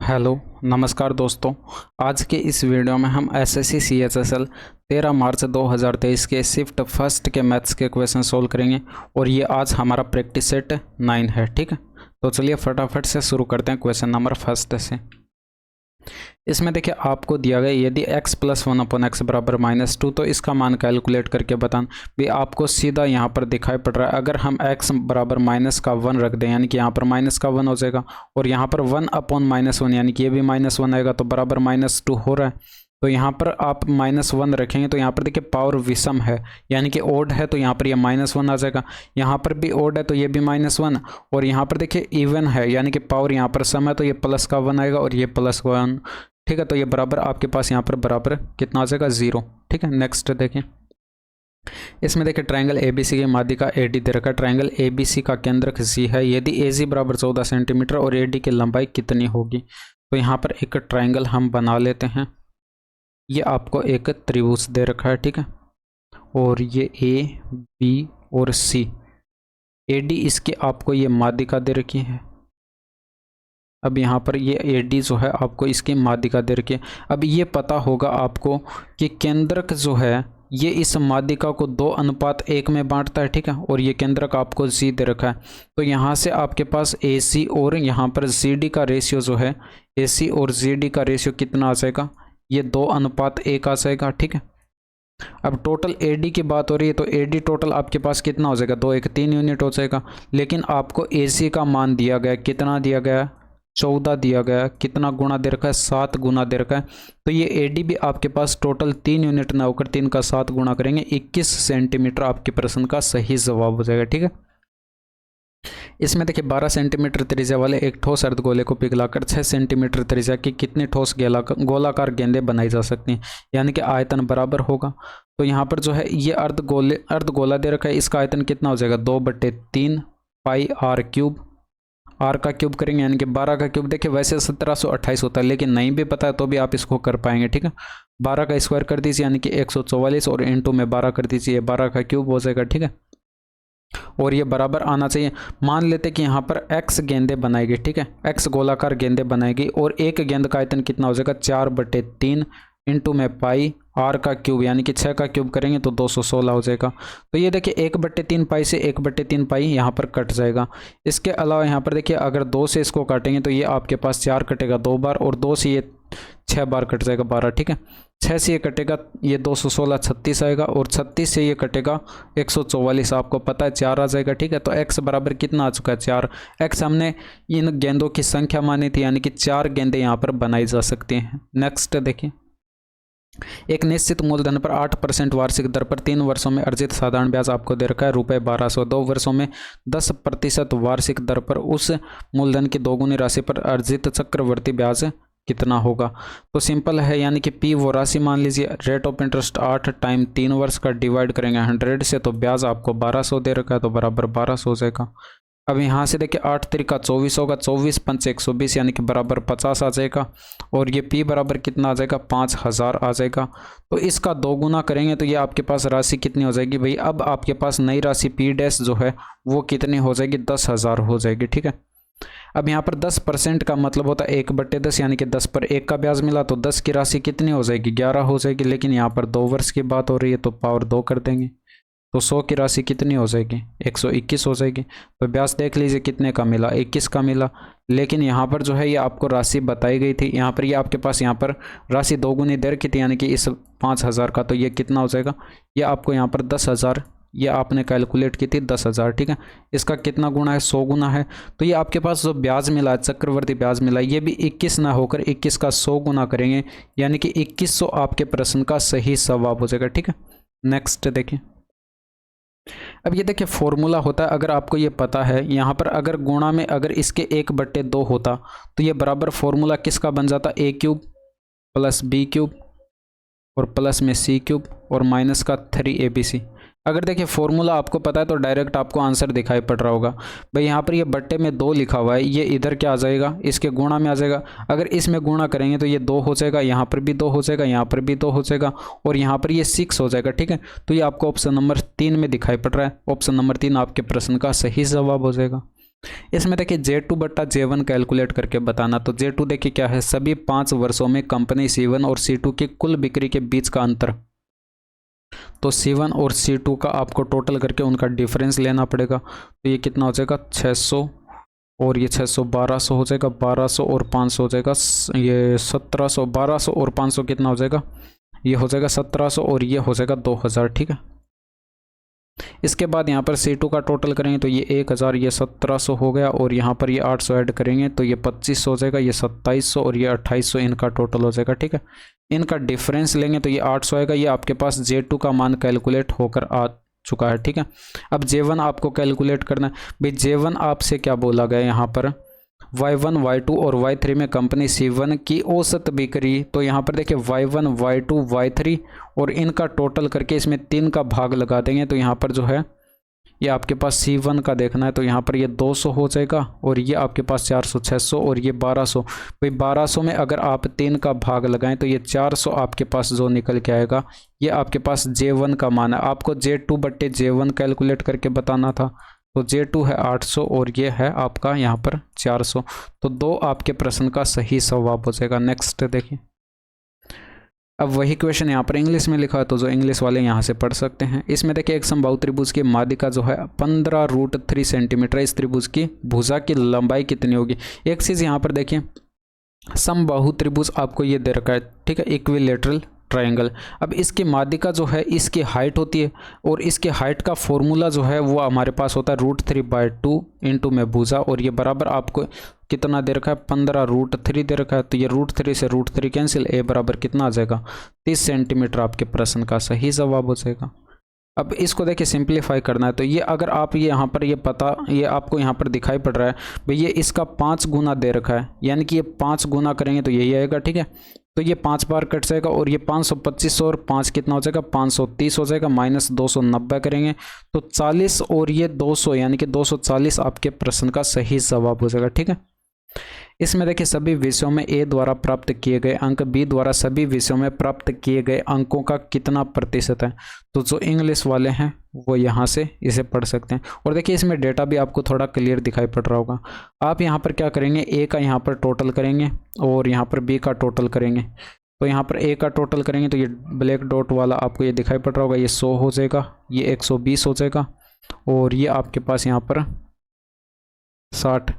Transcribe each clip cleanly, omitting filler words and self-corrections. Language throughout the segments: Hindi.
हेलो नमस्कार दोस्तों। आज के इस वीडियो में हम एसएससी सीएचएसएल 13 मार्च 2023 के शिफ्ट फर्स्ट के मैथ्स के क्वेश्चन सोल्व करेंगे और ये आज हमारा प्रैक्टिस सेट 9 है। ठीक है, तो चलिए फटाफट से शुरू करते हैं क्वेश्चन नंबर फर्स्ट से। इसमें देखिए आपको दिया गया यदि x प्लस 1/x बराबर -2 तो इसका मान कैलकुलेट करके बताना। भी आपको सीधा यहाँ पर दिखाई पड़ रहा है, अगर हम x बराबर -1 रख दें यानी कि यहाँ पर -1 हो जाएगा और यहाँ पर 1/-1 यानी कि ये भी -1 आएगा तो बराबर -2 हो रहा है। तो यहाँ पर आप -1 रखेंगे तो यहाँ पर देखिए पावर विषम है यानी कि ओड है तो यहाँ पर ये -1 आ जाएगा। यहाँ पर भी ओड है तो ये भी -1 और यहाँ पर देखिए इवन है यानी कि पावर यहाँ पर सम है तो ये +1 आएगा और ये +1। ठीक है, तो ये बराबर आपके पास यहाँ पर बराबर कितना आ जाएगा 0। ठीक है, नेक्स्ट देखें। इसमें देखिए ट्रायंगल एबीसी की माध्यिका एडी दे रखा है। ट्रायंगल एबीसी का केंद्रक सी है यदि एजी बराबर 14 सेंटीमीटर और एडी की लंबाई कितनी होगी। तो यहाँ पर एक ट्रायंगल हम बना लेते हैं। ये आपको एक त्रिभुज दे रखा है, ठीक है, और ये ए बी और सी, एडी इसकी आपको ये माध्यिका दे रखी है। अब यहाँ पर ये एडी जो है आपको इसकी माध्यिका दे रखी है। अब ये पता होगा आपको कि केंद्रक जो है ये इस माध्यिका को 2:1 में बांटता है। ठीक है, और ये केंद्रक आपको जी दे रखा है तो यहाँ से आपके पास ए सी और यहाँ पर जी डी का रेशियो जो है ए सी और जी डी का रेशियो कितना आ जाएगा, ये 2:1 आ जाएगा। ठीक है, अब टोटल एडी की बात हो रही है तो एडी टोटल आपके पास कितना हो जाएगा, 2 1 3 यूनिट हो जाएगा। लेकिन आपको एसी का मान दिया गया, कितना दिया गया, 14 दिया गया। कितना गुना दे रखा है, 7 गुना दे रखा है। तो ये एडी भी आपके पास टोटल 3 यूनिट ना होकर 3 का 7 गुना करेंगे 21 सेंटीमीटर आपके प्रश्न का सही जवाब हो जाएगा। ठीक है, इसमें देखिए 12 सेंटीमीटर त्रिज्या वाले एक ठोस अर्धगोले को पिघलाकर 6 सेंटीमीटर त्रिज्या की कितने ठोस गोलाकार गेंदें बनाई जा सकती हैं, यानी कि आयतन बराबर होगा। तो यहाँ पर जो है ये अर्धगोला दे रखा है, इसका आयतन कितना हो जाएगा 2/3 पाई आर क्यूब। आर का क्यूब करेंगे यानी कि 12 का क्यूब। देखिए वैसे 1728 होता है लेकिन नहीं भी पता है तो भी आप इसको कर पाएंगे। ठीक है, 12 का स्क्वायर कर दीजिए यानी कि 144 और इंटू में 12 कर दीजिए, 12 का क्यूब हो जाएगा। ठीक है, और ये बराबर आना चाहिए। मान लेते कि यहाँ पर x गेंदें बनाएगी। ठीक है, x गोलाकार गेंदें बनाएगी और एक गेंद का आयतन कितना हो जाएगा 4/3 इंटू में पाई आर का क्यूब यानी कि 6 का क्यूब करेंगे तो 216 हो जाएगा। तो ये देखिए 1/3 पाई से 1/3 पाई यहाँ पर कट जाएगा। इसके अलावा यहाँ पर देखिए अगर 2 से इसको काटेंगे तो ये आपके पास 4 कटेगा 2 बार और 2 से ये 6 बार कट जाएगा 12। ठीक है, 6 से ये कटेगा ये 216 36 आएगा और 36 से ये कटेगा 144, आपको पता है 4 आ जाएगा। ठीक है, तो x बराबर कितना आ चुका है 4। x हमने इन गेंदों की संख्या मानी थी यानी कि 4 गेंदें यहाँ पर बनाई जा सकती हैं। नेक्स्ट देखिए, एक निश्चित मूलधन पर 8% वार्षिक दर पर 3 वर्षों में अर्जित साधारण ब्याज आपको दे रखा है ₹1200। 2 वर्षों में 10% वार्षिक दर पर उस मूलधन की 2 गुनी राशि पर अर्जित चक्रवर्ती ब्याज कितना होगा। तो सिंपल है यानी कि P वो राशि मान लीजिए, रेट ऑफ इंटरेस्ट 8 टाइम 3 वर्ष का डिवाइड करेंगे 100 से तो ब्याज आपको 1200 दे रखा है तो बराबर 1200 हो जाएगा। अब यहाँ से देखिए 8 त्रिका 24 होगा, 24 पंच 120 यानी कि बराबर 50 आ जाएगा और ये P बराबर कितना आ जाएगा 5000 आ जाएगा। तो इसका 2 गुना करेंगे तो ये आपके पास राशि कितनी हो जाएगी भाई, अब आपके पास नई राशि P डैश जो है वो कितनी हो जाएगी 10,000 हो जाएगी। ठीक है, अब यहाँ पर 10% का मतलब होता है 1/10 यानी कि 10 पर 1 का ब्याज मिला तो 10 की राशि कितनी हो जाएगी 11 हो जाएगी। लेकिन यहाँ पर 2 वर्ष की बात हो रही है तो पावर 2 कर देंगे तो 100 की राशि कितनी हो जाएगी 121 हो जाएगी। तो ब्याज देख लीजिए कितने का मिला 21 का मिला। लेकिन यहाँ पर जो है ये आपको राशि बताई गई थी, यहाँ पर ये आपके पास यहाँ पर राशि 2 गुनी दे रखी थी यानी कि इस 5000 का, तो ये कितना हो जाएगा, ये आपको यहाँ पर 10,000 ये आपने कैलकुलेट की थी 10,000। ठीक है, इसका कितना गुना है 100 गुना है। तो ये आपके पास जो ब्याज मिला है चक्रवर्ती ब्याज मिला है ये भी 21 ना होकर 21 का 100 गुना करेंगे यानी कि 2100 आपके प्रश्न का सही जवाब हो जाएगा। ठीक है, नेक्स्ट देखिए। अब ये देखिए फॉर्मूला होता है, अगर आपको ये पता है यहाँ पर अगर गुणा में अगर इसके 1/2 होता तो ये बराबर फॉर्मूला किसका बन जाता, a cube plus b cube और प्लस में c क्यूब और माइनस का 3abc। अगर देखिए फॉर्मूला आपको पता है तो डायरेक्ट आपको आंसर दिखाई पड़ रहा होगा भाई। यहाँ पर ये बट्टे में 2 लिखा हुआ है, ये इधर क्या आ जाएगा इसके गुणा में आ जाएगा। अगर इसमें गुणा करेंगे तो ये 2 हो जाएगा, यहाँ पर भी 2 हो जाएगा, यहाँ पर भी 2 हो जाएगा और यहाँ पर ये 6 हो जाएगा। ठीक है, तो ये आपको ऑप्शन नंबर 3 में दिखाई पड़ रहा है। ऑप्शन नंबर 3 आपके प्रश्न का सही जवाब हो जाएगा। इसमें देखिए J2 बट्टा J1 कैलकुलेट करके बताना। तो J2 देखिए क्या है, सभी 5 वर्षों में कंपनी C1 और C2 की कुल बिक्री के बीच का अंतर। तो C1 और C2 का आपको टोटल करके उनका डिफरेंस लेना पड़ेगा। तो ये कितना हो जाएगा 600 और ये 600 1200 हो जाएगा, 1200 और 500 हो जाएगा, ये 1700, 1200 और 500 कितना हो जाएगा, ये हो जाएगा 1700 और ये हो जाएगा 2000। ठीक है, इसके बाद यहाँ पर C2 का टोटल करेंगे तो ये 1000, ये 1700 हो गया और यहाँ पर ये 800 ऐड करेंगे तो ये 2500 हो जाएगा, ये 2700 और ये 2800 इनका टोटल हो जाएगा। ठीक है, इनका डिफरेंस लेंगे तो ये 800 आएगा। ये आपके पास J2 का मान कैलकुलेट होकर आ चुका है। ठीक है, अब J1 आपको कैलकुलेट करना है। भाई J1 आपसे क्या बोला गया यहाँ पर, Y1 Y2 और Y3 में कंपनी C1 की औसत बिक्री। तो यहाँ पर देखिए Y1 Y2 Y3 और इनका टोटल करके इसमें 3 का भाग लगा देंगे। तो यहाँ पर जो है ये आपके पास C1 का देखना है तो यहाँ पर ये 200 हो जाएगा और ये आपके पास 400 600 और ये 1200। भाई 1200 में अगर आप 3 का भाग लगाएं तो ये 400 आपके पास जो निकल के आएगा, ये आपके पास J1 का मान है। आपको J2 बट्टे J1 कैलकुलेट करके बताना था। तो J2 है 800 और ये है आपका यहाँ पर 400। तो 2 आपके प्रश्न का सही जवाब हो जाएगा। नेक्स्ट देखिए, अब वही क्वेश्चन यहाँ पर इंग्लिश में लिखा है तो जो इंग्लिश वाले यहाँ से पढ़ सकते हैं। इसमें देखिए एक समबाहु त्रिभुज की माध्यिका जो है 15√3 सेंटीमीटर, इस त्रिभुज की भुजा की लंबाई कितनी होगी। एक चीज़ यहाँ पर देखिए, समबाहु त्रिभुज आपको ये दे रखा है, ठीक है, इक्विलेटरल ट्रायंगल। अब इसकी माध्यिका जो है इसकी हाइट होती है और इसके हाइट का फॉर्मूला जो है वो हमारे पास होता है √3/2 इंटू में भुजा, और ये बराबर आपको कितना दे रखा है 15√3 दे रखा है। तो ये √3 से √3 कैंसिल, ए बराबर कितना आ जाएगा 30 सेंटीमीटर आपके प्रश्न का सही जवाब हो जाएगा। अब इसको देखिए सिंप्लीफाई करना है तो ये अगर आप ये यहाँ पर ये पता, ये आपको यहाँ पर दिखाई पड़ रहा है भाई ये इसका 5 गुना दे रखा है, यानी कि ये 5 गुना करेंगे तो यही आएगा। ठीक है, तो ये 5 बार कट जाएगा और ये 525 और 5 कितना हो जाएगा 530 हो जाएगा, माइनस 290 करेंगे तो 40 और ये 200 यानी कि 240 आपके प्रश्न का सही जवाब हो जाएगा। ठीक है, इसमें देखिए सभी विषयों में ए द्वारा प्राप्त किए गए अंक बी द्वारा सभी विषयों में प्राप्त किए गए अंकों का कितना प्रतिशत है। तो जो इंग्लिश वाले हैं वो यहाँ से इसे पढ़ सकते हैं। और देखिए इसमें डेटा भी आपको थोड़ा क्लियर दिखाई पड़ रहा होगा। आप यहाँ पर क्या करेंगे, ए का यहाँ पर टोटल करेंगे और यहाँ पर बी का टोटल करेंगे। तो यहाँ पर ए का टोटल करेंगे तो ये ब्लैक डॉट वाला आपको ये दिखाई पड़ रहा होगा, ये 100 हो जाएगा, ये 120 हो जाएगा और ये आपके पास यहाँ पर 60,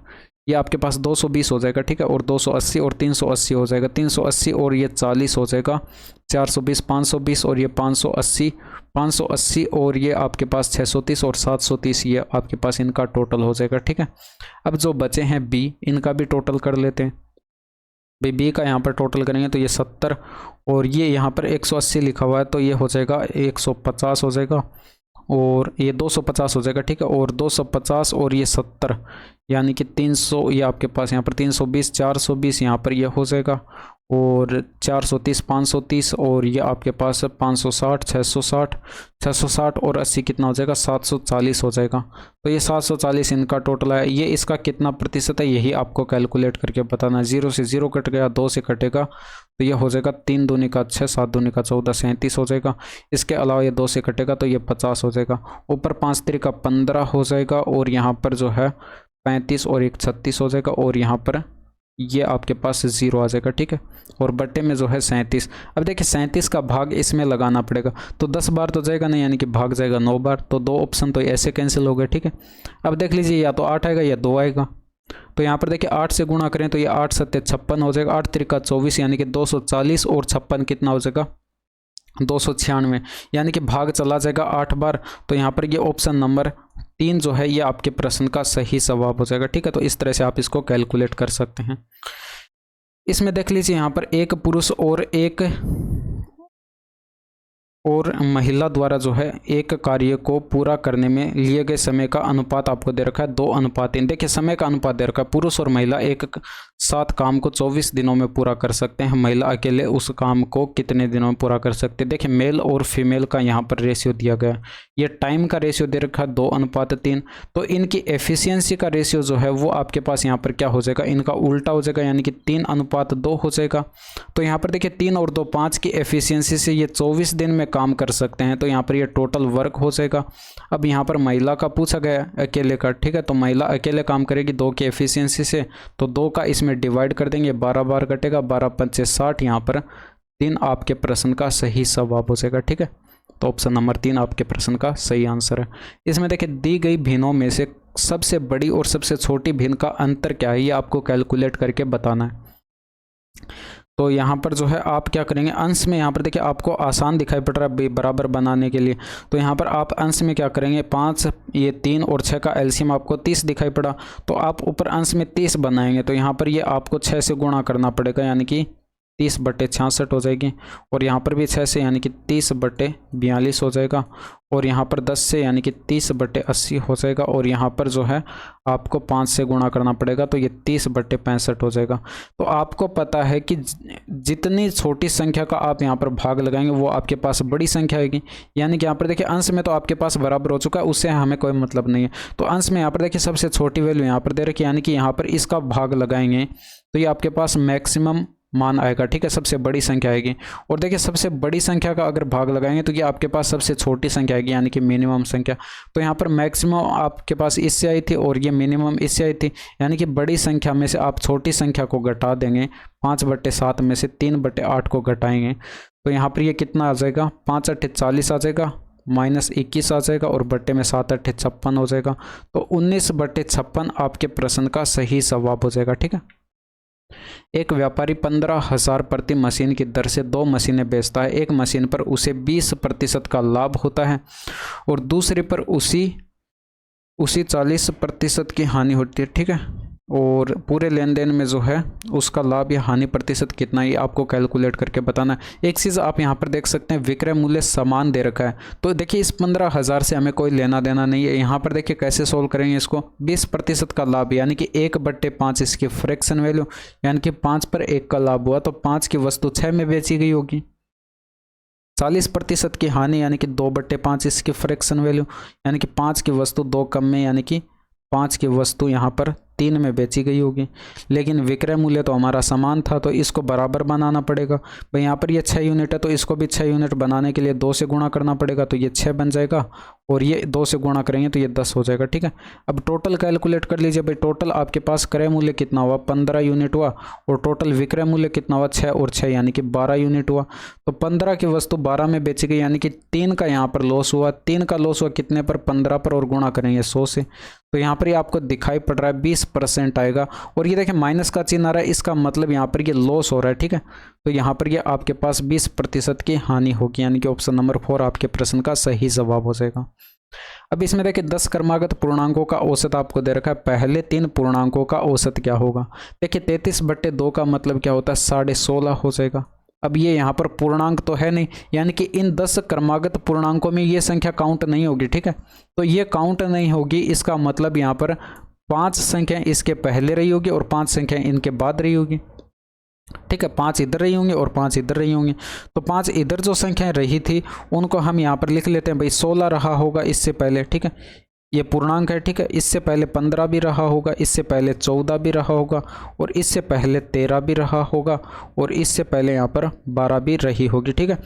ये आपके पास 220 हो जाएगा। ठीक है, और 280 और 380 हो जाएगा, 380 और ये 40 हो जाएगा, 420 520 और ये 580 और ये आपके पास 630 और 730, ये आपके पास इनका टोटल हो जाएगा। ठीक है, अब जो बचे हैं बी, इनका भी टोटल कर लेते हैं। भाई बी का यहाँ पर टोटल करेंगे तो ये 70 और ये यहाँ पर 180 लिखा हुआ है तो ये हो जाएगा 150 हो जाएगा और ये 250 हो जाएगा। ठीक है, और 250 और ये 70 यानी कि 300, ये आपके पास यहाँ पर 320 420 यहाँ पर ये हो जाएगा और 430 530 और ये आपके पास 560 660 और 80 कितना हो जाएगा 740 हो जाएगा। तो ये 740 इनका टोटल है। ये इसका कितना प्रतिशत है यही आपको कैलकुलेट करके बताना है। 0 से 0 कट गया, 2 से कटेगा तो ये हो जाएगा 3 दूनी का 6 7 दूनी का 14 37 हो जाएगा। इसके अलावा ये 2 से कटेगा तो ये 50 हो जाएगा। ऊपर 5 3 का 15 हो जाएगा और यहाँ पर जो है 35 और 1 36 हो जाएगा और यहाँ पर ये आपके पास 0 आ जाएगा। ठीक है, और बट्टे में जो है 37। अब देखिए 37 का भाग इसमें लगाना पड़ेगा तो 10 बार तो जाएगा नहीं, यानी कि भाग जाएगा 9 बार, तो 2 ऑप्शन तो ऐसे कैंसिल हो गए। ठीक है, अब देख लीजिए या तो 8 आएगा या 2 आएगा। तो यहाँ पर देखिए 8 से गुणा करें तो ये 8 7 56 हो जाएगा, 8 3 24 यानी कि 240 और 56 कितना हो जाएगा 296, यानी कि भाग चला जाएगा 8 बार। तो यहाँ पर ये ऑप्शन नंबर 3 जो है ये आपके प्रश्न का सही जवाब हो जाएगा। ठीक है, तो इस तरह से आप इसको कैलकुलेट कर सकते हैं। इसमें देख लीजिए यहाँ पर एक पुरुष और महिला द्वारा जो है एक कार्य को पूरा करने में लिए गए समय का अनुपात आपको दे रखा है 2:3। देखिए समय का अनुपात दे रखा है, पुरुष और महिला एक साथ काम को 24 दिनों में पूरा कर सकते हैं, महिला अकेले उस काम को कितने दिनों में पूरा कर सकते हैं। देखिए मेल और फीमेल का यहाँ पर रेशियो दिया गया, ये टाइम का रेशियो दे रखा है 2:3। तो इनकी एफिशिएंसी का रेशियो जो है वो आपके पास यहाँ पर क्या हो जाएगा, इनका उल्टा हो जाएगा, यानी कि 3:2 हो जाएगा। तो यहाँ पर देखिए 3 और 2 5 की एफिशिएंसी से ये 24 दिन में काम कर सकते हैं, तो यहाँ पर ये टोटल वर्क हो जाएगा। अब यहाँ पर महिला का पूछा गया अकेले का, ठीक है, तो महिला अकेले काम करेगी 2 की एफिशिएंसी से, तो 2 का इसमें डिवाइड कर देंगे, 12 बार कटेगा, 12 पंचे 60, यहाँ पर 3 आपके प्रश्न का सही जवाब हो जाएगा। ठीक है, तो ऑप्शन नंबर 3 आपके प्रश्न का सही आंसर है। इसमें देखिए दी गई भिन्नों में से सबसे बड़ी और सबसे छोटी भिन्न का अंतर क्या है, ये आपको कैलकुलेट करके बताना है। तो यहाँ पर जो है आप क्या करेंगे, अंश में यहाँ पर देखिए आपको आसान दिखाई पड़ रहा है बराबर बनाने के लिए, तो यहाँ पर आप अंश में क्या करेंगे, 5 ये 3 और 6 का एलसीएम आपको 30 दिखाई पड़ा, तो आप ऊपर अंश में 30 बनाएंगे, तो यहाँ पर ये आपको 6 से गुणा करना पड़ेगा, यानी कि 30/66 हो जाएगी, और यहाँ पर भी 6 से यानी कि 30/42 हो जाएगा, और यहाँ पर 10 से यानी कि 30/80 हो जाएगा, और यहाँ पर जो है आपको 5 से गुणा करना पड़ेगा, तो ये 30/65 हो जाएगा। तो आपको पता है कि जितनी छोटी संख्या का आप यहाँ पर भाग लगाएंगे वो आपके पास बड़ी संख्या आएगी, यानी कि यहाँ पर देखिए अंश में तो आपके पास बराबर हो चुका है, उससे हमें कोई मतलब नहीं है। तो अंश में यहाँ पर देखिए सबसे छोटी वैल्यू यहाँ पर दे रखी है, यानी कि यहाँ पर इसका भाग लगाएंगे तो ये आपके पास मैक्सिमम मान आएगा। ठीक है, सबसे बड़ी संख्या आएगी, और देखिए सबसे बड़ी संख्या का अगर भाग लगाएंगे तो ये आपके पास सबसे छोटी संख्या आएगी, यानी कि मिनिमम संख्या। तो यहाँ पर मैक्सिमम आपके पास इससे आई थी और ये मिनिमम इससे आई थी, यानी कि बड़ी संख्या में से आप छोटी संख्या को घटा देंगे, 5/7 में से 3/8 को घटाएंगे, तो यहाँ पर ये कितना आ जाएगा, 5×8 = 40 आ जाएगा, -21 आ जाएगा, और बट्टे में 7×8 = 56 हो जाएगा, तो 19/56 आपके प्रश्न का सही जवाब हो जाएगा। ठीक है, एक व्यापारी 15,000 प्रति मशीन की दर से 2 मशीनें बेचता है। एक मशीन पर उसे 20% का लाभ होता है और दूसरे पर उसी 40% की हानि होती है। ठीक है, और पूरे लेन देन में जो है उसका लाभ या हानि प्रतिशत कितना, ये आपको कैलकुलेट करके बताना है। एक चीज़ आप यहाँ पर देख सकते हैं, विक्रय मूल्य समान दे रखा है, तो देखिए इस 15,000 से हमें कोई लेना देना नहीं है। यहाँ पर देखिए कैसे सोल्व करेंगे इसको, 20% का लाभ यानी कि 1/5 इसकी फ्रैक्शन वैल्यू, यानी कि 5 पर 1 का लाभ हुआ, तो 5 की वस्तु 6 में बेची गई होगी। 40% की हानि यानी कि 2/5 इसकी फ्रैक्शन वैल्यू, यानी कि 5 की वस्तु 2 कम में, यानी कि 5 की वस्तु यहाँ पर 3 में बेची गई होगी। लेकिन विक्रय मूल्य तो हमारा समान था, तो इसको बराबर बनाना पड़ेगा। भाई यहाँ पर ये 6 यूनिट है, तो इसको भी 6 यूनिट बनाने के लिए 2 से गुणा करना पड़ेगा, तो ये 6 बन जाएगा, और ये 2 से गुणा करेंगे तो ये 10 हो जाएगा। ठीक है, अब टोटल कैलकुलेट कर लीजिए। भाई टोटल आपके पास क्रय मूल्य कितना हुआ, 15 यूनिट हुआ, और टोटल विक्रय मूल्य कितना हुआ, 6 और 6 यानी कि 12 यूनिट हुआ। तो 15 की वस्तु 12 में बेची गई, यानी कि 3 का यहाँ पर लॉस हुआ। 3 का लॉस हुआ कितने पर, 15 पर, और गुणा करेंगे 100 से, तो यहाँ पर ये आपको दिखाई पड़ रहा है 20% आएगा। और ये देखिए माइनस का चिन्ह आ रहा है, इसका मतलब यहाँ पर ये लॉस हो रहा है। ठीक है, तो यहाँ पर ये आपके पास 20% की हानि होगी, यानी कि ऑप्शन नंबर 4 आपके प्रश्न का सही जवाब हो जाएगा। अब इसमें देखिए 10 क्रमागत पूर्णांकों का औसत आपको दे रखा है। पहले 3 पूर्णांकों का औसत क्या होगा, देखिए 33/2 का मतलब क्या होता है, 16.5 हो जाएगा। अब ये यहाँ पर पूर्णांक तो है नहीं, यानी कि इन 10 क्रमागत पूर्णांकों में ये संख्या काउंट नहीं होगी। ठीक है, तो ये काउंट नहीं होगी, इसका मतलब यहाँ पर 5 संख्या इसके पहले रही होगी और 5 संख्या इनके बाद रही होगी। ठीक है, 5 इधर रही होंगी और 5 इधर रही होंगी, तो 5 इधर जो संख्याएं रही थी उनको हम यहाँ पर लिख लेते हैं। भाई 16 रहा होगा इससे पहले। ठीक है, ये पूर्णांक है। ठीक है, इससे पहले 15 भी रहा होगा, इससे पहले 14 भी रहा होगा, और इससे पहले 13 भी रहा होगा, और इससे पहले यहाँ पर 12 भी रही होगी। ठीक है,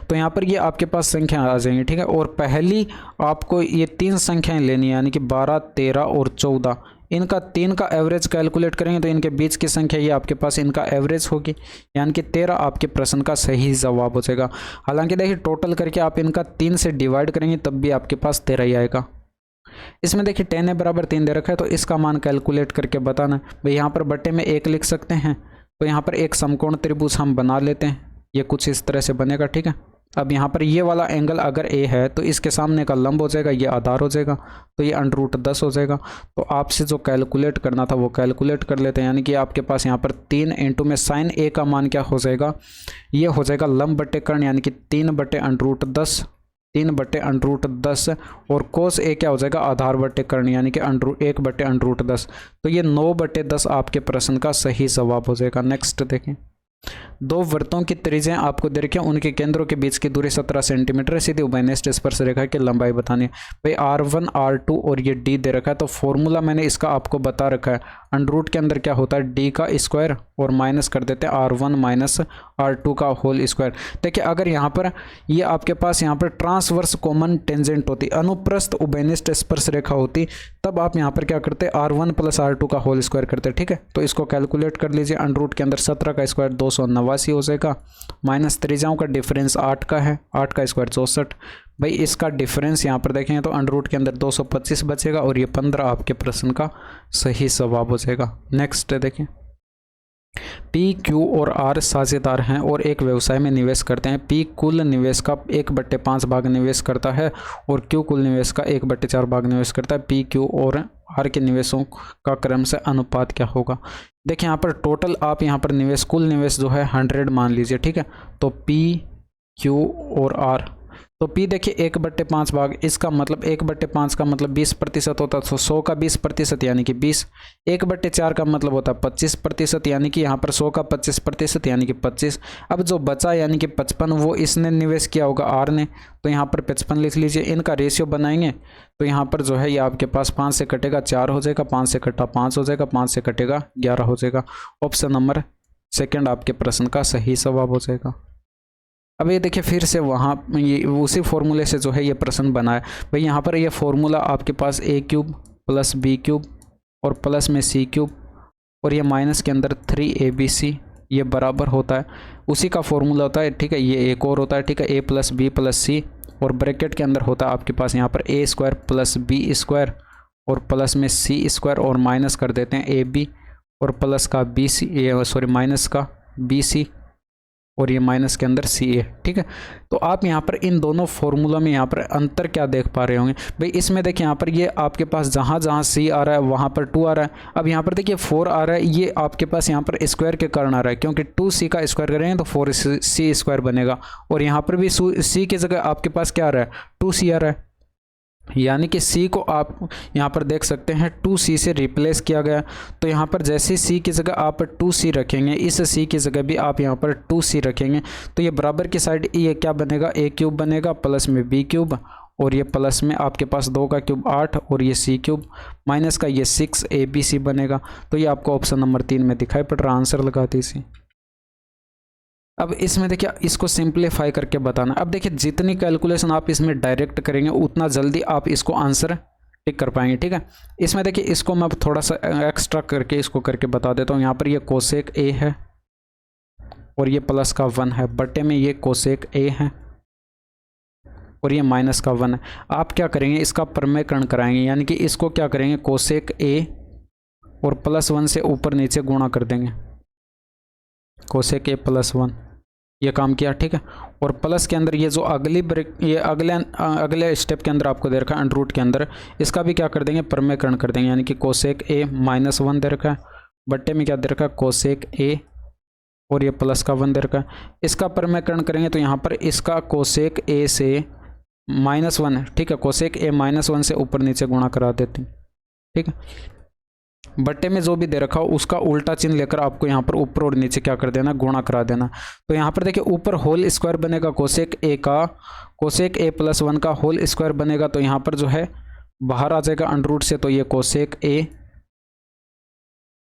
तो यहाँ पर ये आपके पास संख्या आ जाएंगी। ठीक है, और पहली आपको ये 3 संख्याएं लेनी है, यानी कि 12, 13 और 14, इनका 3 का एवरेज कैलकुलेट करेंगे तो इनके बीच की संख्या ये आपके पास इनका एवरेज होगी, यानी कि 13 आपके प्रश्न का सही जवाब हो जाएगा। हालांकि देखिए टोटल करके आप इनका 3 से डिवाइड करेंगे तब भी आपके पास 13 ही आएगा। इसमें देखिए 10 a = 3 दे रखा है, तो इसका मान कैलकुलेट करके बताना। भाई यहाँ पर बट्टे में 1 लिख सकते हैं, तो यहाँ पर एक समकोण त्रिभुज हम बना लेते हैं, ये कुछ इस तरह से बनेगा। ठीक है, अब यहाँ पर ये वाला एंगल अगर a है तो इसके सामने का लंब हो जाएगा, ये आधार हो जाएगा, तो ये √10 हो जाएगा। तो आपसे जो कैलकुलेट करना था वो कैलकुलेट कर लेते हैं, यानी कि आपके पास यहाँ पर 3 × में sin a का मान क्या हो जाएगा, ये हो जाएगा लंब बटे कर्ण, यानी कि 3/√10, 3/√10, और cos a क्या हो जाएगा, आधार बटे कर्ण, यानी कि 1/√10। तो ये 9/10 आपके प्रश्न का सही जवाब हो जाएगा। नेक्स्ट देखें, दो वृत्तों की त्रिज्या आपको दे रखी है, उनके केंद्रों के बीच की दूरी 17 सेंटीमीटर है, सीधी उभयनिष्ठ स्पर्श रेखा की लंबाई बतानी है। भाई R1 R2 और ये D दे रखा है, तो फॉर्मूला मैंने इसका आपको बता रखा है। अंडर के अंदर क्या होता है, D का स्क्वायर और माइनस कर देते हैं R1 माइनस R2 का होल स्क्वायर। देखिए अगर यहाँ पर ये आपके पास यहाँ पर ट्रांसवर्स कॉमन टेंजेंट होती, अनुप्रस्थ उभयनिष्ठ स्पर्श रेखा होती, तब आप यहाँ पर क्या करते हैं, R1 प्लस R2 का होल स्क्वायर करते हैं। ठीक है, तो इसको कैलकुलेट कर लीजिए। अंडर के अंदर 17 का स्क्वायर 289 हो जाएगा, माइनस त्रिज्याओं का डिफरेंस 8 का है, 8 का स्क्वायर 64। भाई इसका डिफरेंस यहाँ पर देखेंगे तो अंडर के अंदर 225 बचेगा और ये 15 आपके प्रश्न का सही जवाब हो जाएगा। नेक्स्ट देखें, P, Q और R साझेदार हैं और एक व्यवसाय में निवेश करते हैं। P कुल निवेश का 1/5 भाग निवेश करता है और Q कुल निवेश का 1/4 भाग निवेश करता है। P, Q और R के निवेशों का क्रम से अनुपात क्या होगा। देखिए यहाँ पर टोटल आप यहाँ पर निवेश, कुल निवेश जो है 100 मान लीजिए। ठीक है, तो P, Q और R, तो P देखिए 1/5 भाग, इसका मतलब 1/5 का मतलब 20% होता है, तो 100 का 20% यानी कि 20। 1/4 का मतलब होता है 25%, यानी कि यहाँ पर 100 का 25% यानी कि 25। अब जो बचा यानी कि 55 वो इसने निवेश किया होगा R ने, तो यहाँ पर 55 लिख लीजिए। इनका रेशियो बनाएंगे तो यहाँ पर जो है ये आपके पास 5 से कटेगा 4 हो जाएगा, 5 से कटा 5 हो जाएगा, 5 से कटेगा 11 हो जाएगा। ऑप्शन नंबर सेकेंड आपके प्रश्न का सही जवाब हो जाएगा। अब ये देखिए फिर से वहाँ ये उसी फॉर्मूले से जो है ये प्रश्न बना है। भाई यहाँ पर ये फॉर्मूला आपके पास A³ प्लस B³ और प्लस में C³ और ये माइनस के अंदर 3ABC ये बराबर होता है, उसी का फॉर्मूला होता है। ठीक है, ये एक और होता है। ठीक है, A plus B plus C और ब्रैकेट के अंदर होता है आपके पास यहाँ पर A² प्लस B² और प्लस में C² और माइनस कर देते हैं AB और प्लस का माइनस का BC और ये माइनस के अंदर CA। ठीक है, तो आप यहाँ पर इन दोनों फॉर्मूला में यहाँ पर अंतर क्या देख पा रहे होंगे। भाई इसमें देखिए यहाँ पर ये आपके पास जहाँ जहाँ C आ रहा है वहाँ पर 2 आ रहा है। अब यहाँ पर देखिए 4 आ रहा है, ये आपके पास यहाँ पर स्क्वायर के कारण आ रहा है, क्योंकि 2C का स्क्वायर करेंगे तो 4C² बनेगा। और यहाँ पर भी C की जगह आपके पास क्या आ रहा है, 2C आ रहा है, यानी कि C को आप यहाँ पर देख सकते हैं 2C से रिप्लेस किया गया। तो यहाँ पर जैसे C की जगह आप 2C रखेंगे, इस C की जगह भी आप यहाँ पर 2C रखेंगे, तो ये बराबर की साइड ये क्या बनेगा, A³ बनेगा प्लस में B³ और ये प्लस में आपके पास 2 का क्यूब 8 और ये C³ माइनस का ये 6ABC बनेगा। तो ये आपको ऑप्शन नंबर 3 में दिखाई पड़ रहा, आंसर लगा दीजिए। अब इसमें देखिए इसको सिंप्लीफाई करके बताना। अब देखिए जितनी कैलकुलेशन आप इसमें डायरेक्ट करेंगे उतना जल्दी आप इसको आंसर टिक कर पाएंगे। ठीक है, इसमें देखिए इसको मैं थोड़ा सा एक्स्ट्रा करके इसको करके बता देता हूँ। यहाँ पर ये कोसेक A है और ये प्लस का 1 है, बटे में ये कोसेक A है और ये माइनस का 1 है। आप क्या करेंगे, इसका प्रमेयकरण कराएंगे, यानी कि इसको क्या करेंगे, कोसेक A और प्लस 1 से ऊपर नीचे गुणा कर देंगे, कोसेक A प्लस 1, ये काम किया। ठीक है, और प्लस के अंदर ये जो अगली ब्रेक, ये अगले स्टेप के अंदर आपको दे रखा है अंडर रूट के अंदर, इसका भी क्या कर देंगे, प्रमेयकरण कर देंगे, यानी कि कोसेक A माइनस 1 दे रखा है, बट्टे में क्या दे रखा है, कोसेक A और ये प्लस का 1 दे रखा है। इसका प्रमेयकरण करेंगे तो यहाँ पर इसका कोसेक A से माइनस 1, ठीक है, कोसेक A माइनस 1 से ऊपर नीचे गुणा करा देते हैं। ठीक है, बट्टे में जो भी दे रखा हो उसका उल्टा चिन्ह लेकर आपको यहाँ पर ऊपर और नीचे क्या कर देना, गुणा करा देना। तो यहाँ पर देखिए ऊपर होल स्क्वायर बनेगा कोसेक A का, कोसेक A प्लस 1 का होल स्क्वायर बनेगा, तो यहाँ पर जो है बाहर आ जाएगा अंडर रूट से, तो ये कोसेक A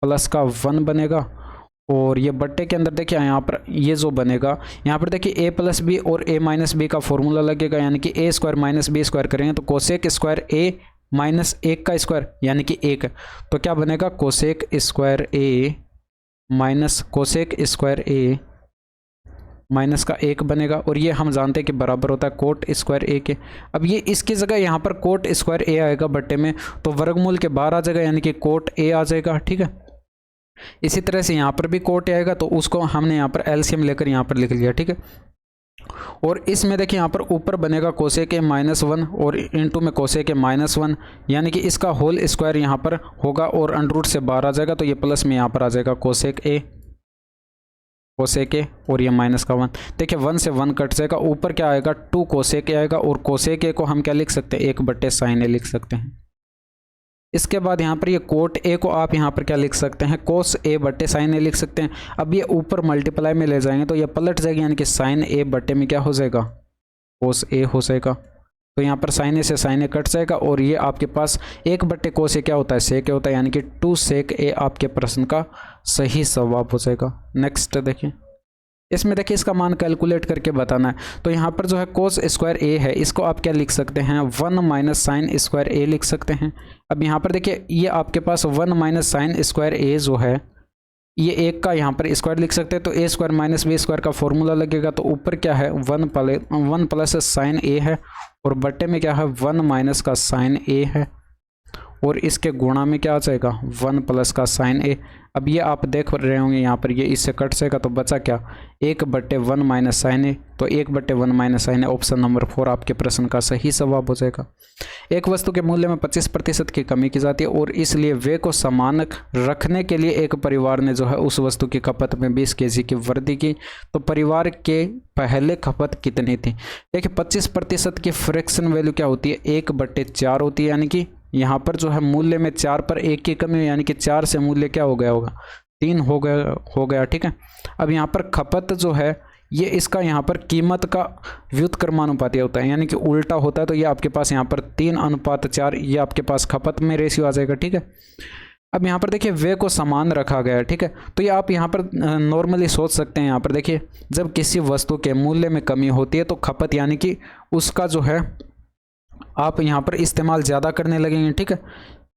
प्लस का 1 बनेगा। और ये बट्टे के अंदर देखिए यहाँ पर ये जो बनेगा, यहाँ पर देखिए A प्लस B और A माइनस B का फॉर्मूला लगेगा, यानी कि A square minus B square करेंगे तो कोसेक स्क्वायर A माइनस 1 का स्क्वायर यानी कि 1, तो क्या बनेगा, cosec square A minus cosec square A minus का 1 बनेगा। और ये हम जानते हैं कि बराबर होता है कोट स्क्वायर A के। अब ये इसकी जगह यहाँ पर कोट स्क्वायर A आएगा बट्टे में, तो वर्गमूल के बाहर आ जाएगा, यानी कि कोट A आ जाएगा। ठीक है, इसी तरह से यहाँ पर भी कोट आएगा, तो उसको हमने यहाँ पर एलसीएम लेकर यहाँ पर लिख लिया। ठीक है, और इसमें देखिए यहाँ पर ऊपर बनेगा कोसेक A माइनस 1 और इनटू में कोसेक A माइनस 1, यानी कि इसका होल स्क्वायर यहाँ पर होगा और अंडर रूट से बाहर आ जाएगा, तो ये प्लस में यहाँ पर आ जाएगा कोसेक A और ये माइनस का 1। देखिए 1 से 1 कट जाएगा, ऊपर क्या आएगा, 2 कोसेक A आएगा और कोसेक A को हम क्या लिख सकते हैं, 1/sin A लिख सकते हैं। इसके बाद यहाँ पर ये कोट ए को आप यहाँ पर क्या लिख सकते हैं, कोस ए बट्टे साइन ए लिख सकते हैं। अब ये ऊपर मल्टीप्लाई में ले जाएंगे तो ये पलट जाएगी, यानी कि साइन ए बट्टे में क्या हो जाएगा, कोस ए हो जाएगा। तो यहाँ पर साइन ए से साइन ए कट जाएगा और ये आपके पास 1 बट्टे कोस ए क्या होता है, सेक ए होता है, यानी कि 2 सेक ए आपके प्रश्न का सही जवाब हो जाएगा। नेक्स्ट देखिए, इसमें देखिए इसका मान कैलकुलेट करके बताना है। तो यहाँ पर जो है कोस स्क्वायर ए है, इसको आप क्या लिख सकते हैं, 1 माइनस साइन स्क्वायर ए लिख सकते हैं। अब यहाँ पर देखिए ये आपके पास 1 माइनस साइन स्क्वायर ए जो है, ये एक का यहाँ पर स्क्वायर लिख सकते हैं। तो ए स्क्वायर माइनस बी स्क्वायर का फॉर्मूला लगेगा। तो ऊपर क्या है, 1 प्लस साइन ए है और बट्टे में क्या है, 1 माइनस का साइन ए है और इसके गुणा में क्या आ जाएगा, 1 प्लस का साइन ए। अब ये आप देख रहे होंगे यहाँ पर ये इससे कट जाएगा तो बचा क्या, 1/1 माइनस साइन ए। तो 1/1 minus sine A option number 4 आपके प्रश्न का सही जवाब हो जाएगा। एक वस्तु के मूल्य में 25% की कमी की जाती है और इसलिए वे को समान रखने के लिए एक परिवार ने जो है उस वस्तु की खपत में 20 kg की वृद्धि की। तो परिवार के पहले खपत कितनी थी। देखिए 25% की फ्रैक्शन वैल्यू क्या होती है, 1/4 होती है, यानी कि यहाँ पर जो है मूल्य में 4 पर 1 की कमी, यानी कि 4 से मूल्य क्या हो गया होगा, 3 हो गया। ठीक है। अब यहाँ पर खपत जो है ये इसका यहाँ पर कीमत का व्युत्क्रमानुपाती होता है, यानी कि उल्टा होता है। तो ये आपके पास यहाँ पर 3:4 ये आपके पास खपत में रेशियो आ जाएगा। ठीक है। अब यहाँ पर देखिए वे को समान रखा गया है। ठीक है। तो ये आप यहाँ पर नॉर्मली सोच सकते हैं। यहाँ पर देखिए जब किसी वस्तु के मूल्य में कमी होती है तो खपत यानी कि उसका जो है आप यहाँ पर इस्तेमाल ज़्यादा करने लगेंगे। ठीक है।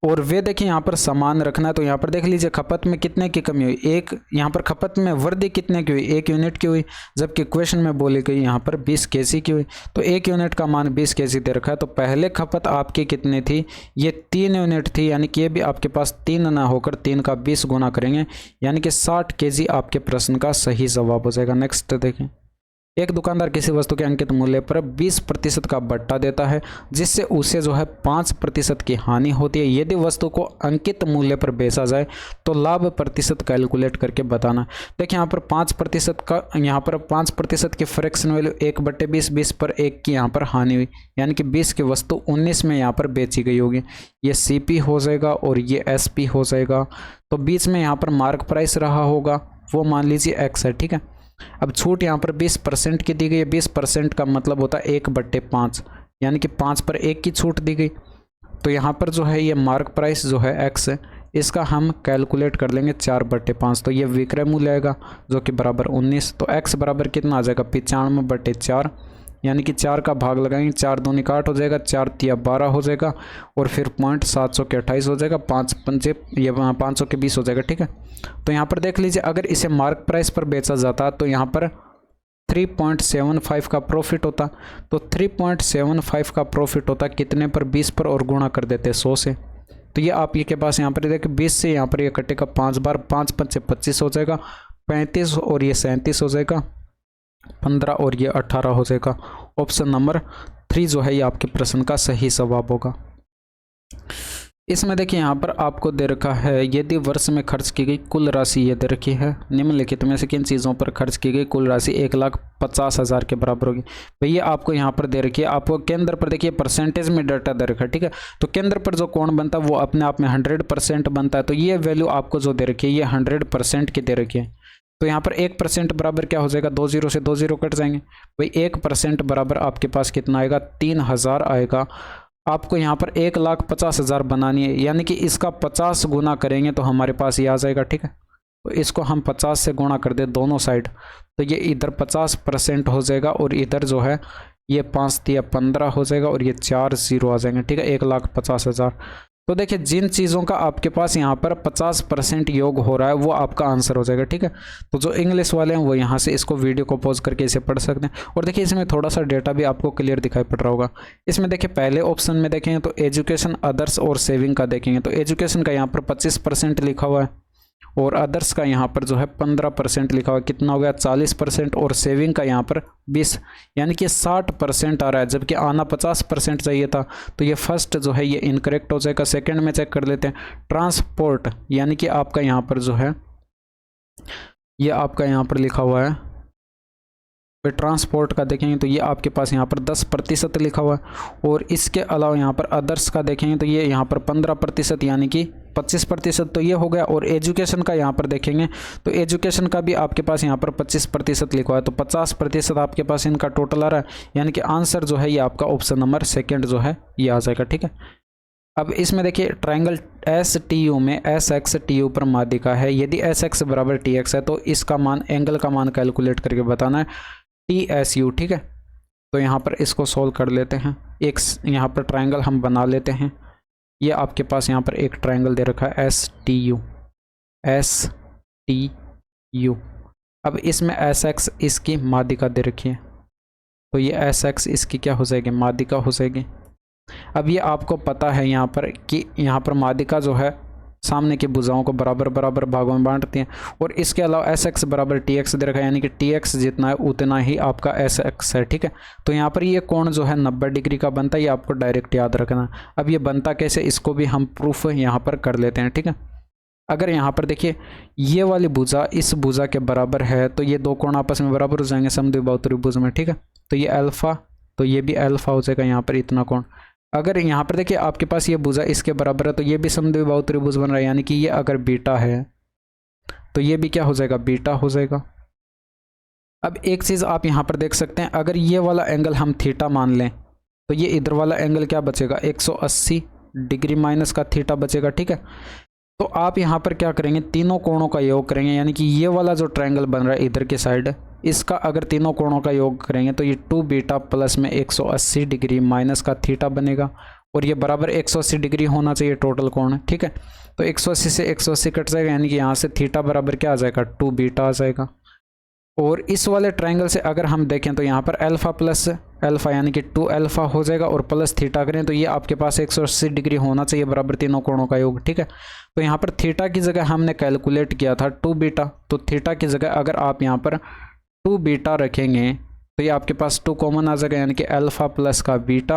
और वे देखिए यहाँ पर समान रखना है। तो यहाँ पर देख लीजिए खपत में कितने की कमी हुई, एक यहाँ पर खपत में वृद्धि कितने की हुई, 1 यूनिट की हुई, जबकि क्वेश्चन में बोली गई यहाँ पर 20 kg की हुई। तो 1 यूनिट का मान 20 kg दे रखा है। तो पहले खपत आपकी कितनी थी, ये 3 यूनिट थी, यानी कि ये भी आपके पास 3 ना होकर 3 का 20 गुना करेंगे, यानी कि 60 kg आपके प्रश्न का सही जवाब हो जाएगा। नेक्स्ट देखें, एक दुकानदार किसी वस्तु के अंकित मूल्य पर 20% का बट्टा देता है जिससे उसे जो है 5% की हानि होती है। यदि वस्तु को अंकित मूल्य पर बेचा जाए तो लाभ प्रतिशत कैलकुलेट करके बताना। देखिए यहाँ पर 5% का, यहाँ पर 5% की फ्रैक्शन वैल्यू 1/20, 20 पर 1 की यहाँ पर हानि हुई, यानी कि 20 की वस्तु 19 में यहाँ पर बेची गई होगी। ये CP हो जाएगा और ये SP हो जाएगा। तो बीच में यहाँ पर मार्क प्राइस रहा होगा वो मान लीजिए X है। ठीक है। अब छूट यहाँ पर 20% की दी गई है। 20% का मतलब होता है 1/5, यानी कि 5 पर 1 की छूट दी गई। तो यहाँ पर जो है ये मार्क प्राइस जो है X है, इसका हम कैलकुलेट कर लेंगे 4/5। तो ये विक्रय मूल्य आएगा जो कि बराबर 19। तो X बराबर कितना आ जाएगा, 95/4, यानी कि 4 का भाग लगाएंगे, 4 दूनी 8 हो जाएगा, 4 तिया 12 हो जाएगा और फिर पॉइंट 700 के 28 हो जाएगा, 5 पंचे ये 500 के 20 हो जाएगा। ठीक है। तो यहाँ पर देख लीजिए अगर इसे मार्क प्राइस पर बेचा जाता तो यहाँ पर 3.75 का प्रॉफिट होता। तो 3.75 का प्रॉफिट होता कितने पर, 20 पर, और गुणा कर देते 100 से। तो ये आप ये के पास यहाँ पर देखिए 20 से यहाँ पर ये कटेगा 5 बार, 5 पंचे 25 हो जाएगा, 35 और ये 37 हो जाएगा, 15 और ये 18 हो जाएगा। ऑप्शन नंबर 3 जो है ये आपके प्रश्न का सही जवाब होगा। इसमें देखिए यहाँ पर आपको दे रखा है यदि वर्ष में खर्च की गई कुल राशि ये दे रखी है, निम्नलिखित में से किन चीज़ों पर खर्च की गई कुल राशि 1,50,000 के बराबर होगी। भैया आपको यहाँ पर दे रखी है, आपको केंद्र पर देखिए परसेंटेज में डाटा दे रखा है। ठीक है। तो केंद्र पर जो कोण बनता है वो अपने आप में 100% बनता है। तो ये वैल्यू आपको जो दे रखी है ये 100% की दे रखी है। तो यहाँ पर 1% बराबर क्या हो जाएगा, 2 0 से 2 0 कट जाएंगे। भाई 1% बराबर आपके पास कितना आएगा, 3000 आएगा। आपको यहाँ पर 1,50,000 बनानी है, यानी कि इसका 50 गुना करेंगे तो हमारे पास ये आ जाएगा। ठीक है। तो इसको हम 50 से गुणा कर दे दोनों साइड, तो ये इधर 50% हो जाएगा और इधर जो है ये 5 तिया 15 हो जाएगा और ये 4 0 आ जाएंगे। ठीक है। 1,50,000। तो देखिए जिन चीज़ों का आपके पास यहाँ पर 50% योग हो रहा है वो आपका आंसर हो जाएगा। ठीक है। तो जो इंग्लिश वाले हैं वो यहाँ से इसको वीडियो को पॉज करके इसे पढ़ सकते हैं। और देखिए इसमें थोड़ा सा डेटा भी आपको क्लियर दिखाई पड़ रहा होगा। इसमें देखिए पहले ऑप्शन में देखेंगे तो एजुकेशन, अदर्स और सेविंग का देखेंगे तो एजुकेशन का यहाँ पर 25% लिखा हुआ है और अदर्स का यहाँ पर जो है 15% लिखा हुआ है, कितना हो गया 40%, और सेविंग का यहाँ पर 20, यानी कि 60% आ रहा है, जबकि आना 50% चाहिए था। तो ये फर्स्ट जो है ये इनकरेक्ट हो जाएगा। सेकंड में चेक कर लेते हैं, ट्रांसपोर्ट, यानी कि आपका यहाँ पर जो है ये आपका यहाँ पर लिखा हुआ है फिर ट्रांसपोर्ट का देखेंगे तो ये आपके पास यहाँ पर 10% लिखा हुआ है। और इसके अलावा यहाँ पर अदर्स का देखेंगे तो ये यहाँ पर 15% यानी कि 25%, तो ये हो गया। और एजुकेशन का यहाँ पर देखेंगे तो एजुकेशन का भी आपके पास यहाँ पर 25% लिखा हुआ है, तो 50% आपके पास इनका टोटल आ रहा है। यानी कि आंसर जो है ये आपका ऑप्शन नंबर सेकेंड जो है ये आ जाएगा। ठीक है, अब इसमें देखिए ट्रायंगल एस टी यू में एस एक्स टी यू पर माध्यिका है। यदि एस एक्स बराबर टी एक्स है तो इसका मान, एंगल का मान कैलकुलेट करके बताना है टी एस यू। ठीक है, तो यहाँ पर इसको सोल्व कर लेते हैं। एक यहाँ पर ट्रायंगल हम बना लेते हैं। ये आपके पास यहाँ पर एक ट्रायंगल दे रखा है एस टी यू। अब इसमें एस एक्स इसकी माध्यिका दे रखी है, तो ये एस एक्स इसकी क्या हो जाएगी, माध्यिका हो जाएगी। अब ये आपको पता है यहाँ पर कि यहाँ पर माध्यिका जो है सामने की भुजाओं को बराबर बराबर भागों में बांटती हैं। और इसके अलावा एस एक्स बराबर टी एक्स दे रखा है, यानी कि टी एक्स जितना है उतना ही आपका एस एक्स है। ठीक है, तो यहाँ पर ये कोण जो है 90 डिग्री का बनता है, ये आपको डायरेक्ट याद रखना। अब ये बनता कैसे, इसको भी हम प्रूफ यहाँ पर कर लेते हैं। ठीक है, अगर यहाँ पर देखिए ये वाली भुजा इस भुजा के बराबर है तो ये दो कोण आपस में बराबर हो जाएंगे समद्विबाहु त्रिभुज में। ठीक है, तो ये अल्फा, तो ये भी अल्फा हो जाएगा यहाँ पर इतना कोण। अगर यहाँ पर देखिए आपके पास ये भुजा इसके बराबर है तो ये भी समद्विबाहु त्रिभुज बन रहा है, यानी कि ये अगर बीटा है तो ये भी क्या हो जाएगा, बीटा हो जाएगा। अब एक चीज़ आप यहाँ पर देख सकते हैं, अगर ये वाला एंगल हम थीटा मान लें तो ये इधर वाला एंगल क्या बचेगा, 180 डिग्री माइनस का थीटा बचेगा। ठीक है, तो आप यहाँ पर क्या करेंगे, तीनों कोणों का योग करेंगे, यानी कि ये वाला जो ट्रायंगल बन रहा है इधर के साइड, इसका अगर तीनों कोणों का योग करेंगे तो ये 2 बीटा प्लस में 180 डिग्री माइनस का थीटा बनेगा। और ये बराबर 180 डिग्री होना चाहिए टोटल कोण। ठीक है, तो 180 से 180 कट जाएगा, यानी कि यहाँ से थीटा बराबर क्या आ जाएगा, 2 बीटा आ जाएगा। और इस वाले ट्रायंगल से अगर हम देखें तो यहाँ पर अल्फा प्लस अल्फा यानी कि 2 अल्फा हो जाएगा, और प्लस थीटा करें तो ये आपके पास 180 डिग्री होना चाहिए बराबर तीनों कोणों का योग। ठीक है, तो यहाँ पर थीटा की जगह हमने कैलकुलेट किया था 2 बीटा, तो थीटा की जगह अगर आप यहाँ पर 2 बीटा रखेंगे तो ये आपके पास 2 कॉमन आ जाएगा, यानी कि अल्फा प्लस का बीटा,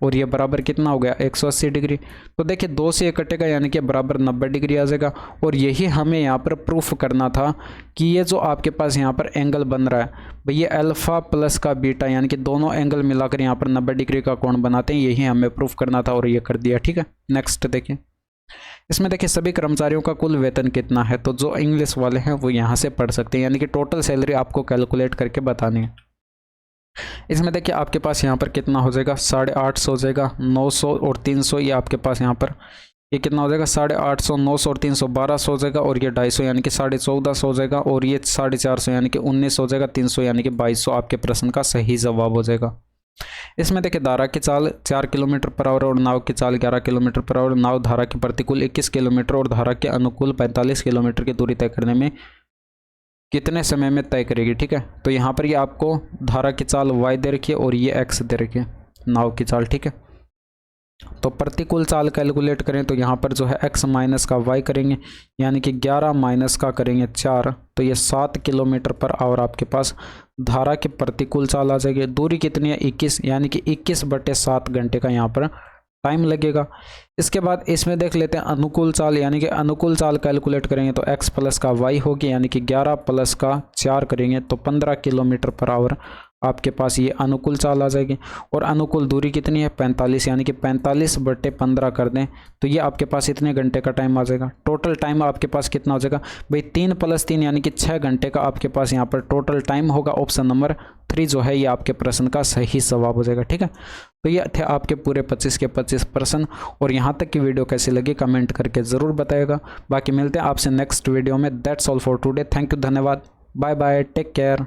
और ये बराबर कितना हो गया, 180 डिग्री। तो देखिए 2 से 1 कटेगा, यानी कि बराबर 90 डिग्री आ जाएगा। और यही हमें यहाँ पर प्रूफ करना था कि ये जो आपके पास यहाँ पर एंगल बन रहा है भाई, ये अल्फा प्लस का बीटा, यानी कि दोनों एंगल मिलाकर यहाँ पर 90 डिग्री का कोण बनाते हैं, यही हमें प्रूफ करना था और ये कर दिया। ठीक है, नेक्स्ट देखिए, इसमें देखिए सभी कर्मचारियों का कुल वेतन कितना है, तो जो इंग्लिश वाले हैं वो यहाँ से पढ़ सकते हैं, यानी कि टोटल सैलरी आपको कैलकुलेट करके बतानी है। इसमें देखिए आपके पास यहाँ पर कितना हो जाएगा, 850 हो जाएगा, 900 और 300, ये आपके पास यहाँ पर ये कितना हो जाएगा, 850, 900 और 300 1200 हो जाएगा, और ये 250 यानी कि 1450 हो जाएगा, और ये 450 यानी कि 1900 हो जाएगा, 300 यानी कि 2200 आपके प्रश्न का सही जवाब हो जाएगा। इसमें देखिए धारा की चाल 4 किलोमीटर पर आवर और नाव की चाल 11 किलोमीटर पर आवर। नाव धारा के प्रतिकूल 21 किलोमीटर और धारा के अनुकूल 45 किलोमीटर की दूरी तय करने में कितने समय में तय करेगी। ठीक है, तो यहाँ पर ये आपको धारा की चाल y दे रखी है और ये x दे रखी है नाव की चाल। ठीक है, तो प्रतिकूल चाल कैलकुलेट करें तो यहाँ पर जो है x माइनस का y करेंगे, यानी कि 11 माइनस का करेंगे 4, तो ये 7 किलोमीटर पर आवर आपके पास धारा की प्रतिकूल चाल आ जाएगी। दूरी कितनी है, 21, यानी कि 21/7 घंटे का यहाँ पर टाइम लगेगा। इसके बाद इसमें देख लेते हैं अनुकूल चाल, यानी कि अनुकूल चाल कैलकुलेट करेंगे तो x प्लस का y होगी, यानी कि 11 प्लस का 4 करेंगे तो 15 किलोमीटर पर आवर आपके पास ये अनुकूल चाल आ जाएगी। और अनुकूल दूरी कितनी है, 45, यानी कि 45/15 कर दें तो ये आपके पास इतने घंटे का टाइम आ जाएगा। टोटल टाइम आपके पास कितना हो जाएगा भाई, 3 + 3 यानी कि 6 घंटे का आपके पास यहाँ पर टोटल टाइम होगा। ऑप्शन नंबर 3 जो है ये आपके प्रश्न का सही जवाब हो जाएगा। ठीक है, तो ये थे आपके पूरे 25 के 25 प्रश्न। और यहाँ तक की वीडियो कैसी लगी कमेंट करके ज़रूर बताइएगा। बाकी मिलते हैं आपसे नेक्स्ट वीडियो में। That's all for today. Thank you, धन्यवाद, बाय बाय, टेक केयर।